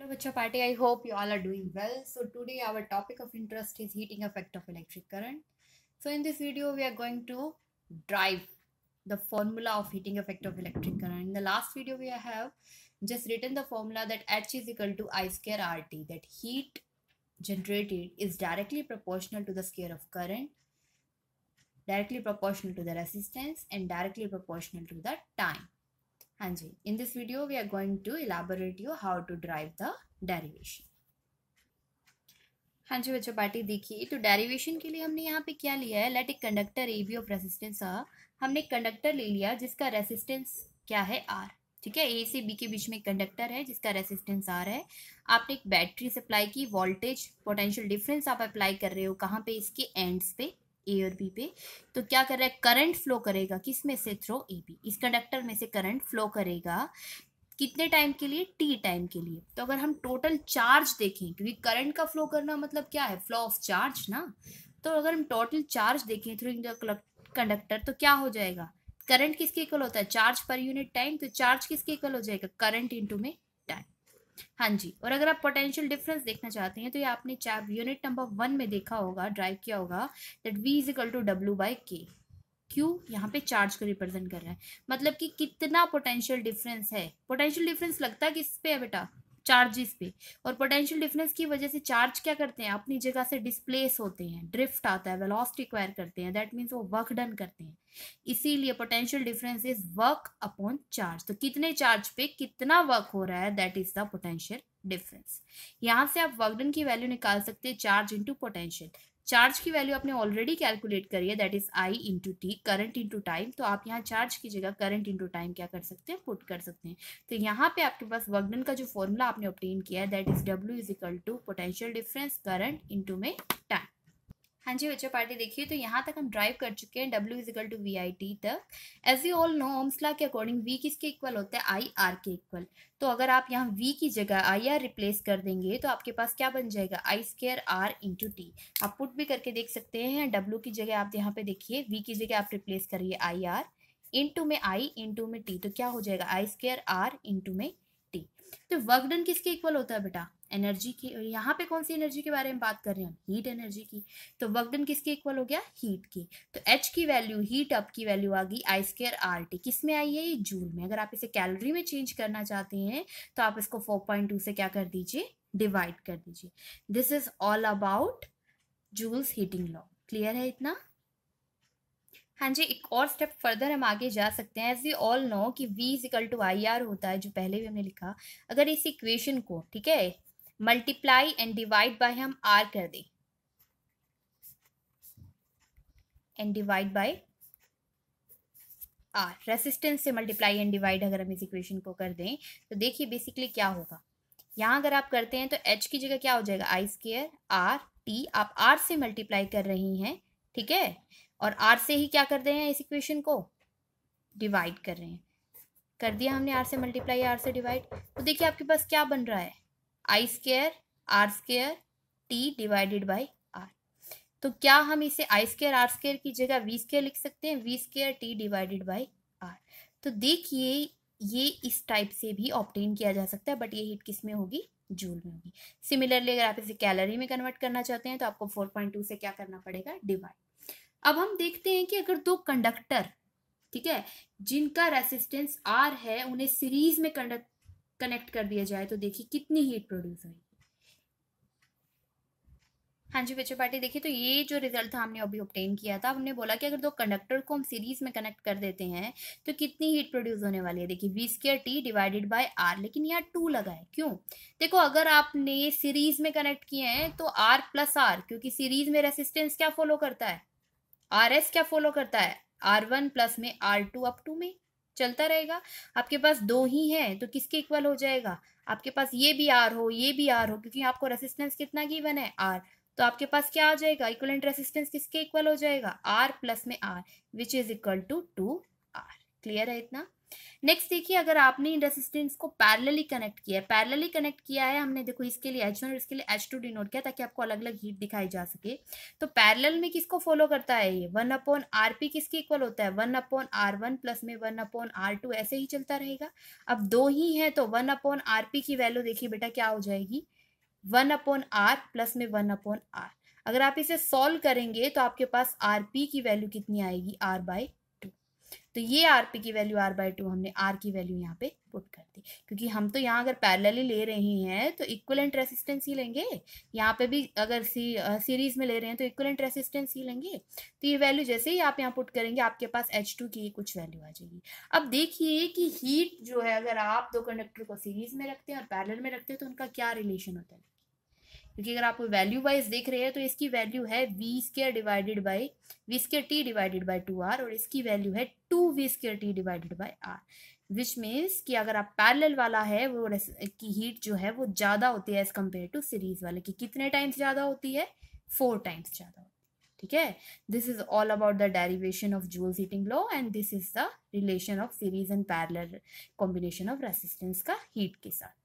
Hello, Bacha Party. I hope you all are doing well. So today our topic of interest is heating effect of electric current. So in this video, we are going to drive the formula of heating effect of electric current. In the last video, we have just written the formula that H is equal to I square RT. That heat generated is directly proportional to the square of current, directly proportional to the resistance, and directly proportional to the time. हाँ जी, in this video we are going to elaborate you how to drive the derivation. हाँ जी बच्चों party देखिए, तो derivation के लिए हमने यहाँ पे क्या लिया है, let a conductor A B of resistance R. हमने कंडक्टर ले लिया जिसका रेसिस्टेंस क्या है आर. ठीक है, ए से बी के बीच में कंडक्टर है जिसका रेसिस्टेंस आर है. आपने एक बैटरी सप्लाई की, वोल्टेज पोटेंशियल डिफरेंस आप अप्लाई कर रहे हो कहाँ पे, इसके एंड्स पे, ए और बी पे. तो क्या कर रहा है, करंट फ्लो करेगा किस में से, थ्रू ए बी. इस कंडक्टर में से करंट फ्लो करेगा कितने टाइम के लिए, टी टाइम के लिए. तो अगर हम टोटल चार्ज देखें, क्योंकि करंट का फ्लो करना मतलब क्या है, फ्लो ऑफ चार्ज ना. तो अगर हम टोटल चार्ज देखें थ्रू द कंडक्टर तो क्या हो जाएगा, करंट किसके इक्वल होता है, चार्ज पर यूनिट टाइम. तो चार्ज किसके इक्वल हो जाएगा, करंट इनटू में टाइम. हाँ जी, और अगर आप पोटेंशियल डिफरेंस देखना चाहते हैं तो ये आपने यूनिट नंबर 1 में देखा होगा, ड्राइव किया होगा, that V is equal to W by के. क्यू यहाँ पे चार्ज को रिप्रेजेंट कर रहा है, मतलब कि कितना पोटेंशियल डिफरेंस है. पोटेंशियल डिफरेंस लगता है किस पे है बेटा, चार्जेस पे. और पोटेंशियल डिफरेंस की वजह से चार्ज क्या करते हैं, अपनी जगह से डिस्प्लेस होते हैं, ड्रिफ्ट आता है, वेलोसिटी एक्वायर करते हैं. दैट मीन्स वो वर्क डन करते हैं. इसीलिए potential difference is work upon charge. तो कितने चार्ज पे कितना वर्क हो रहा है, that is the potential difference. यहाँ से आप वर्क डन की वैल्यू निकाल सकते हैं, चार्ज इंटू पोटेंशियल. चार्ज की वैल्यू आपने ऑलरेडी कैलकुलेट करी है, that is I into T, current into time. तो आप यहाँ चार्ज की जगह करंट इंटू टाइम क्या कर सकते हैं, पुट कर सकते हैं. तो यहाँ पे आपके पास वर्क डन का जो फॉर्मूला आपने ऑब्टेन किया है, that is W is equal to potential difference current into में टाइम. हाँ जी बच्चों पार्टी देखिए, तो यहाँ तक हम ड्राइव कर चुके हैं, W is equal to V I T तक. As you all know, Ohm's law के अकॉर्डिंग V किसके इक्वल होता है, आई आर के इक्वल. तो अगर आप यहाँ V की जगह आई आर रिप्लेस कर देंगे तो आपके पास क्या बन जाएगा, आई स्क्वायर आर इंटू टी. आप पुट भी करके देख सकते हैं, W की जगह आप यहाँ पे देखिए, V की जगह आप रिप्लेस करिए आई आर, इंटू में आई इंटू में टी. तो क्या हो जाएगा, आई स्क्वायर आर इंटू में टी. तो वर्क डन किसके इक्वल होता है बेटा, एनर्जी की. और यहाँ पे कौन सी एनर्जी के बारे में बात कर रहे हैं, हीट एनर्जी की. तो वर्क डन किसके इक्वल हो गया, हीट की. तो H की वैल्यू, हीट अप की वैल्यू आ गई आई स्क्वायर आर टी. किस में आई है, ये जूल में. अगर आप इसे कैलोरी में चेंज करना चाहते हैं तो आप इसको 4.2 से क्या कर दीजिए, डिवाइड कर दीजिए. This is all about Joule's heating law. Clear है इतना. हाँ जी, एक और स्टेप फर्दर हम आगे जा सकते हैं. एज वी ऑल नो कि V is equal to I R होता है, जो पहले भी हमने लिखा. अगर इस इक्वेशन को, ठीक है, मल्टीप्लाई एंड डिवाइड बाय हम R कर दें, and divide by R, resistance से मल्टीप्लाई एंड डिवाइड अगर हम इस इक्वेशन को कर दें तो देखिए बेसिकली क्या होगा. यहाँ अगर आप करते हैं तो H की जगह क्या हो जाएगा, आई स्क्वायर आर टी. आप R से मल्टीप्लाई कर रही हैं, ठीक है, और R से ही क्या कर रहे हैं, इस इक्वेशन को डिवाइड कर रहे हैं. कर दिया हमने, R से मल्टीप्लाई R से डिवाइड. तो देखिए आपके पास क्या बन रहा है, I square R square T divided by R. तो क्या हम इसे आई स्क्वायर आर स्क्वायर की जगह वी स्क्वायर लिख सकते हैं, V square T divided by R. तो देखिए ये इस टाइप से भी ऑब्टेन किया जा सकता है, बट ये हीट किस में होगी, जूल में होगी. सिमिलरली अगर आप इसे कैलोरी में कन्वर्ट करना चाहते हैं तो आपको 4.2 से क्या करना पड़ेगा, डिवाइड. अब हम देखते हैं कि अगर दो कंडक्टर, ठीक है, जिनका रेसिस्टेंस आर है, उन्हें सीरीज में कनेक्ट कर दिया जाए तो देखिए कितनी हीट प्रोड्यूस होगी. हाँ जी बच्चों पार्टी देखिए, तो ये जो रिजल्ट था हमने अभी ऑब्टेन किया था, हमने बोला कि अगर दो कंडक्टर को हम सीरीज में कनेक्ट कर देते हैं तो कितनी हीट प्रोड्यूस होने वाली है. देखिए V square T divided by R, लेकिन यहाँ 2 लगा है, क्यों. देखो अगर आपने सीरीज में कनेक्ट किए हैं तो आर प्लस आर, क्योंकि सीरीज में रेसिस्टेंस क्या फॉलो करता है, आर एस क्या फॉलो करता है, R1 प्लस में R2 अप टू में चलता रहेगा. आपके पास दो ही हैं तो किसके इक्वल हो जाएगा, आपके पास ये भी R हो ये भी R हो, क्योंकि आपको रेसिस्टेंस कितना गिवन है, R. तो आपके पास क्या आ जाएगा, इक्विवेलेंट रेसिस्टेंस किसके इक्वल हो जाएगा, R प्लस में R, which is equal to 2R. Clear है इतना. नेक्स्ट देखिए, अगर आपने इन रेसिस्टेंस को पैरेलली कनेक्ट किया है, पैरेलली कनेक्ट किया है हमने, देखो इसके लिए H1 और इसके लिए H2 डिनोट किया ताकि आपको अलग अलग हीट दिखाई जा सके। तो पैरेलल में किसको फॉलो करता है ये, 1/RP किसके इक्वल होता है, 1/R1 प्लस में 1/R2, ऐसे ही चलता रहेगा। अब दो ही है तो 1/RP की वैल्यू देखिए बेटा क्या हो जाएगी, 1/R प्लस में 1/R। अगर आप इसे सॉल्व करेंगे तो आपके पास RP की वैल्यू कितनी आएगी, R/2। तो ये RP की वैल्यू R/2, हमने R की वैल्यू यहाँ पे पुट कर दी, क्योंकि हम तो यहाँ अगर पैरेलली ले रहे हैं तो इक्विवेलेंट रेसिस्टेंस ही लेंगे, यहाँ पे भी अगर सीरीज में ले रहे हैं तो इक्विवेलेंट रेसिस्टेंस ही लेंगे। तो ये वैल्यू जैसे ही आप यहाँ पुट करेंगे आपके पास H2 की कुछ वैल्यू आ जाएगी। अब देखिए कि हीट जो है, अगर आप दो कंडक्टर को सीरीज में रखते हैं और पैरेलल में रखते हैं तो उनका क्या रिलेशन होता है, क्योंकि अगर आप वैल्यू वाइज देख रहे हैं तो इसकी वैल्यू है v² divided by v²t divided by 2r, और इसकी वैल्यू है 2v²t divided by r, which means कि अगर आप पैरेलल वाला है वो की हीट जो है वो ज़्यादा होती है एज कम्पेयर टू सीरीज वाले की। कितने टाइम्स ज़्यादा होती है, 4 टाइम्स ज़्यादा होती है। ठीक है, this is all about the derivation of Joule's heating law and this is the relation of series and parallel combination of resistance का हीट के साथ।